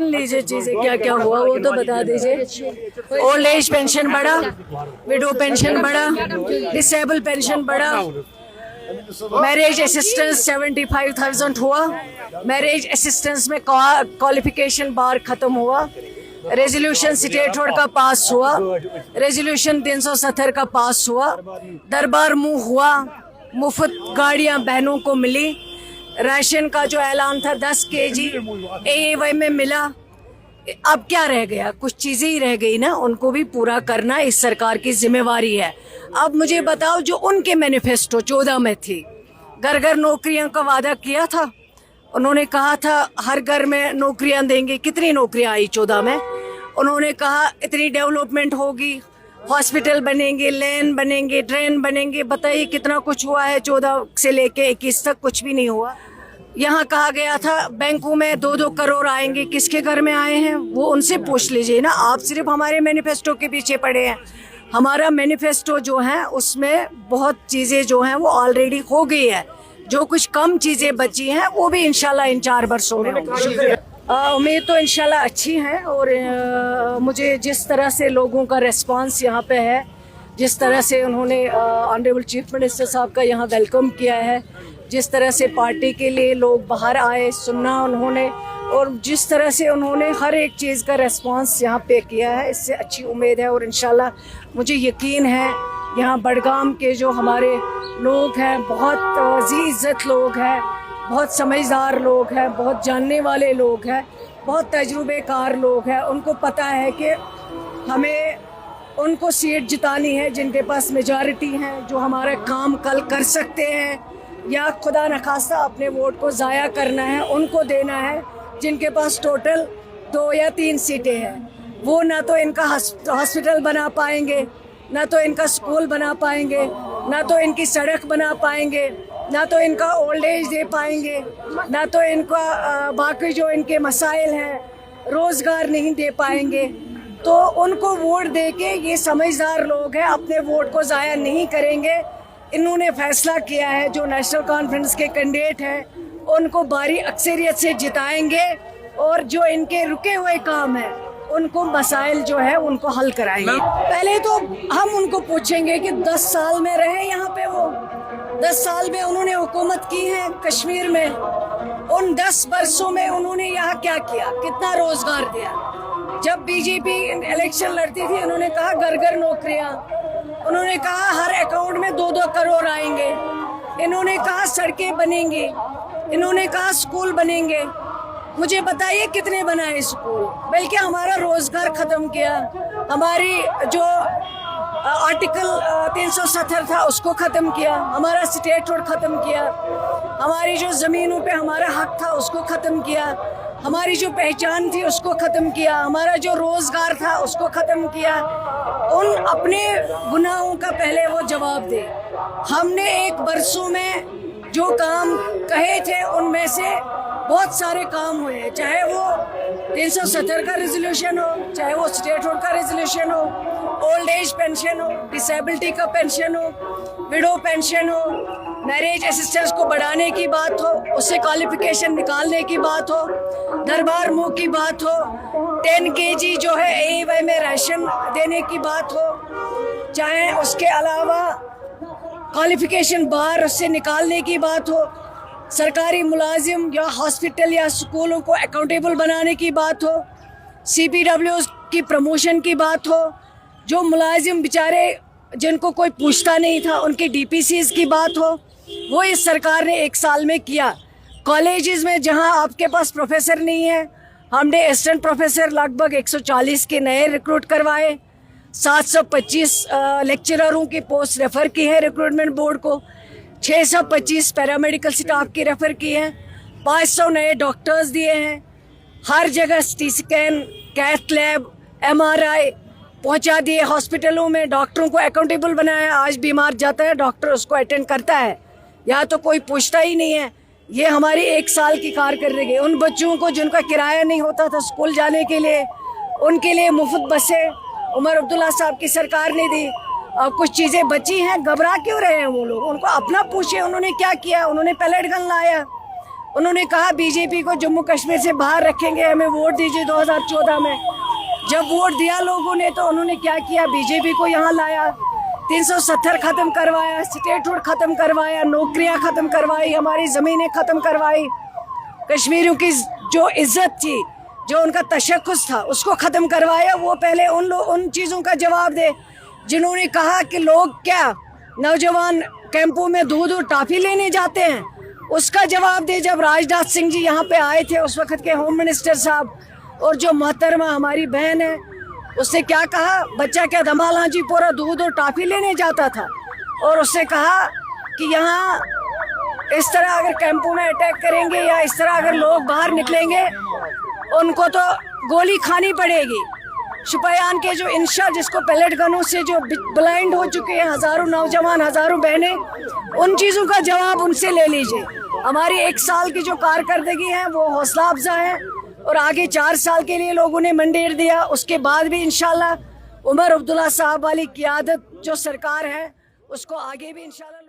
लीजिए चीजें क्या क्या हुआ वो तो बता दीजिए। ओल्ड एज पेंशन बढ़ा, विडो पेंशन बढ़ा, डिसेबल पेंशन बढ़ा, मैरिज असिस्टेंस 75,000 हुआ, मैरिज असिस्टेंस में क्वालिफिकेशन बार खत्म हुआ, रेजोल्यूशन स्टेटहुड का पास हुआ, रेजोल्यूशन 370 का पास हुआ, दरबार मुंह हुआ, मुफ्त गाड़ियां बहनों को मिली, राशन का जो ऐलान था 10 kg AAY में मिला। अब क्या रह गया? कुछ चीजें ही रह गई ना, उनको भी पूरा करना इस सरकार की जिम्मेवारी है। अब मुझे बताओ, जो उनके मैनिफेस्टो 14 में थी, घर घर नौकरियों का वादा किया था, उन्होंने कहा था हर घर में नौकरियां देंगे। कितनी नौकरियां आई 14 में? उन्होंने कहा इतनी डेवलपमेंट होगी, हॉस्पिटल बनेंगे, लेन बनेंगे, ट्रेन बनेंगे। बताइए कितना कुछ हुआ है? 14 से लेके 21 तक कुछ भी नहीं हुआ। यहाँ कहा गया था बैंकों में 2-2 करोड़ आएंगे, किसके घर में आए हैं वो उनसे पूछ लीजिए ना। आप सिर्फ हमारे मैनिफेस्टो के पीछे पड़े हैं। हमारा मैनिफेस्टो जो है उसमें बहुत चीज़ें जो हैं वो ऑलरेडी हो गई है, जो कुछ कम चीज़ें बची हैं वो भी इंशाल्लाह इन 4 वर्षों में होंगी। उम्मीद तो इंशाल्लाह अच्छी है। और मुझे जिस तरह से लोगों का रिस्पांस यहाँ पे है, जिस तरह से उन्होंने ऑनरेबल चीफ मिनिस्टर साहब का यहाँ वेलकम किया है, जिस तरह से पार्टी के लिए लोग बाहर आए सुनना उन्होंने, और जिस तरह से उन्होंने हर एक चीज़ का रिस्पांस यहाँ पे किया है, इससे अच्छी उम्मीद है। और इंशाल्लाह मुझे यकीन है यहाँ बडगाम के जो हमारे लोग हैं बहुत अज़ीज़ इज़्ज़त लोग हैं, बहुत समझदार लोग हैं, बहुत जानने वाले लोग हैं, बहुत तजुर्बेकार लोग हैं। उनको पता है कि हमें उनको सीट जितानी है जिनके पास मेजॉरिटी है, जो हमारा काम कल कर सकते हैं, या खुदा न खास्ता अपने वोट को ज़ाया करना है उनको देना है जिनके पास टोटल 2 या 3 सीटें हैं। वो ना तो इनका हॉस्पिटल बना पाएंगे, ना तो इनका स्कूल बना पाएंगे, ना तो इनकी सड़क बना पाएंगे, ना तो इनका ओल्ड एज दे पाएंगे, ना तो इनका बाकी जो इनके मसाइल हैं रोज़गार नहीं दे पाएंगे। तो उनको वोट दे के ये समझदार लोग हैं, अपने वोट को ज़ाया नहीं करेंगे। इन्होंने फैसला किया है जो नेशनल कॉन्फ्रेंस के कैंडिडेट हैं उनको भारी अक्सरियत से जिताएंगे, और जो इनके रुके हुए काम हैं उनको मसाइल जो है उनको हल कराएंगे। पहले तो हम उनको पूछेंगे कि 10 साल में रहे यहाँ पे, वो 10 साल में उन्होंने हुकूमत की है कश्मीर में, उन 10 वर्षों में उन्होंने यहाँ क्या किया, कितना रोजगार दिया। जब बीजेपी इलेक्शन लड़ती थी उन्होंने कहा घर घर नौकरियाँ, उन्होंने कहा हर अकाउंट में 2-2 करोड़ आएंगे, इन्होंने कहा सड़कें बनेंगी, इन्होंने कहा स्कूल बनेंगे। मुझे बताइए कितने बनाए स्कूल? बल्कि हमारा रोजगार खत्म किया, हमारी जो आर्टिकल 370 था उसको ख़त्म किया, हमारा स्टेटहुड ख़त्म किया, हमारी जो ज़मीनों पे हमारा हक था उसको ख़त्म किया, हमारी जो पहचान थी उसको ख़त्म किया, हमारा जो रोज़गार था उसको ख़त्म किया। उन अपने गुनाहों का पहले वो जवाब दे। हमने 1 वर्षों में जो काम कहे थे उनमें से बहुत सारे काम हुए, चाहे वो 370 का रेजोल्यूशन हो, चाहे वो स्टेटहुड का रेजोल्यूशन हो, ओल्ड एज पेंशन हो, डिसेबिलिटी का पेंशन हो, विडो पेंशन हो, मैरिज असिस्टेंस को बढ़ाने की बात हो, उससे क्वालिफिकेशन निकालने की बात हो, दरबार मुंह की बात हो, 10 kg जो है AAY में राशन देने की बात हो, चाहे उसके अलावा क्वालिफिकेशन बार उससे निकालने की बात हो, सरकारी मुलाजिम या हॉस्पिटल या स्कूलों को अकाउंटेबल बनाने की बात हो, CPWs की प्रमोशन की बात हो, जो मुलाजिम बेचारे जिनको कोई पूछता नहीं था उनकी DPCs की बात हो, वो इस सरकार ने 1 साल में किया। कॉलेजेस में जहां आपके पास प्रोफेसर नहीं है, हमने असिस्टेंट प्रोफेसर लगभग 140 के नए रिक्रूट करवाए, 725 लेक्चररों की पोस्ट रेफ़र की है रिक्रूटमेंट बोर्ड को, 625 पैरामेडिकल स्टाफ की रेफ़र की है, 500 नए डॉक्टर्स दिए हैं, हर जगह CT scan, cath lab, MRI पहुंचा दिए हॉस्पिटलों में, डॉक्टरों को अकाउंटेबल बनाया। आज बीमार जाता है डॉक्टर उसको अटेंड करता है, या तो कोई पूछता ही नहीं है। ये हमारी 1 साल की कारकर्दगी। उन बच्चों को जिनका किराया नहीं होता था स्कूल जाने के लिए, उनके लिए मुफ्त बसें उमर अब्दुल्ला साहब की सरकार ने दी। अब कुछ चीज़ें बची हैं, घबरा क्यों रहे हैं वो लोग? उनको अपना पूछे उन्होंने क्या किया। उन्होंने पैलेट गन लाया, उन्होंने कहा बीजेपी को जम्मू कश्मीर से बाहर रखेंगे, हमें वोट दीजिए 2014 में। जब वोट दिया लोगों ने तो उन्होंने क्या किया, बीजेपी को यहाँ लाया, 370 खत्म करवाया, स्टेटहुड खत्म करवाया, नौकरियां खत्म करवाई, हमारी ज़मीनें खत्म करवाई, कश्मीरियों की जो इज्जत थी, जो उनका तशक्कुस था, उसको ख़त्म करवाया। वो पहले उन चीज़ों का जवाब दे जिन्होंने कहा कि लोग क्या नौजवान कैंपों में दूध और टॉफ़ी लेने जाते हैं, उसका जवाब दे। जब राजनाथ सिंह जी यहाँ पे आए थे, उस वक्त के होम मिनिस्टर साहब, और जो मोहतरमा हमारी बहन है, उसने क्या कहा, बच्चा क्या धमाल जी पूरा दूध और टॉफ़ी लेने जाता था, और उसने कहा कि यहाँ इस तरह अगर कैंपों में अटैक करेंगे या इस तरह अगर लोग बाहर निकलेंगे, उनको तो गोली खानी पड़ेगी। शुपयान के जो इंशा, जिसको पैलेट गनों से जो ब्लाइंड हो चुके हैं हज़ारों नौजवान, हज़ारों बहनें, उन चीज़ों का जवाब उनसे ले लीजिए। हमारी 1 साल की जो कारकर्दगी है वो हौसला अफजा है, और आगे 4 साल के लिए लोगों ने मंडेट दिया। उसके बाद भी इंशाल्लाह उमर अब्दुल्ला साहब वाली क़ियादत जो सरकार है, उसको आगे भी इंशाल्लाह